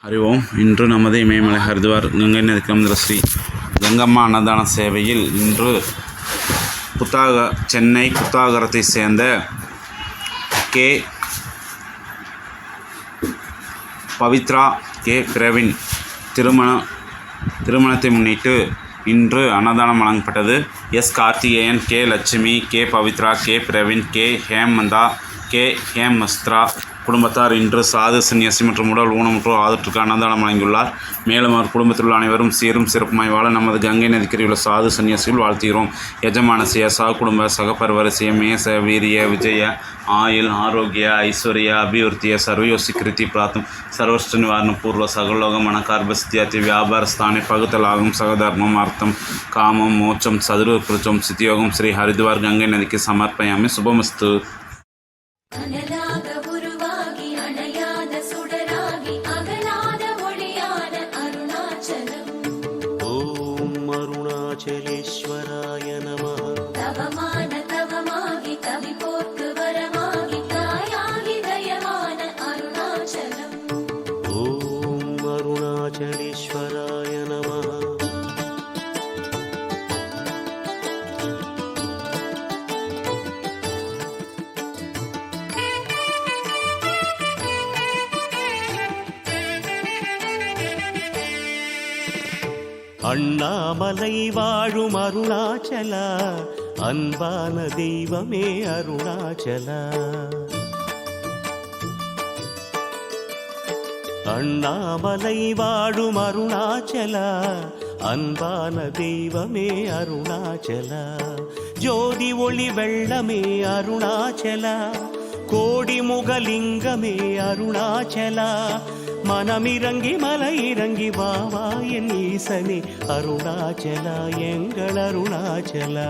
அறிவோம். இன்று நமது இமயமலை ஹரித்வார் கங்கை நதிக்கம் ஸ்ரீ கங்கம்மா அன்னதான சேவையில் இன்று சென்னை புத்தாகரத்தை சேர்ந்த கே பவித்ரா கே பிரவீன் திருமணத்தை முன்னிட்டு இன்று அன்னதானம் வழங்கப்பட்டது. S Karthikeyan, K Lakshmi, K Pavithra, K Praveen, K Hemantha, K Hemasthra குடும்பத்தார் இன்று சாது சன்னியாசி மற்றும் உடல் ஊனமுற்றோர் ஆதரவுக்கு அன்னதானம் வழங்கியுள்ளார். மேலும் அவர் குடும்பத்தில் உள்ள அனைவரும் சீரும் சிறப்புமாய் வாழ நமது கங்கை நதிக்கரையில் உள்ள சாது சன்னியாசிகள் வாழ்த்துகிறோம். யஜமானசிய சகுடும்ப சகபரிவரசிய மேச வீரிய விஜய ஆயுள் ஆரோக்கிய ஐஸ்வர்ய அபிவிருத்திய சர்வயோசி கிருத்தி பிராத்தம் சர்வஷ்ட நிவாரண பூர்வ சகலோக மனகார்பஸ்தியாத்தி வியாபார ஸ்தானி பகுத்தலாகும் சகதர்மம் அர்த்தம் காமம் மோட்சம் சதுர கிருச்சம் சித்தியோகம் ஸ்ரீ ஹரித்வார் கங்கை நதிக்கு சமர்ப்பயாமி. சுபமஸ்து. அருணாச்சலேஸ்வராய நமः. தவமான தவமாகி கவி போர்க்கு வரமாகி தாயாகி தயமான அருணாச்சலம். ஓம் அருணாச்சலேஸ்வராய நமः. அண்ணாமலை வாழும் அருணாச்சலா, அன்பான தெய்வமே அருணாச்சலா. அண்ணாமலை வாழும் அருணாச்சலா, அன்பான தெய்வமே அருணாச்சலா. ஜோதி ஒளி வெள்ளமே அருணாச்சலா, கோடி முகலிங்கமே அருணாச்சலா. மனமிறங்கி மலை இறங்கி வாவா என் ஈசனே அருணாச்சலா, எங்கள் அருணாச்சலா.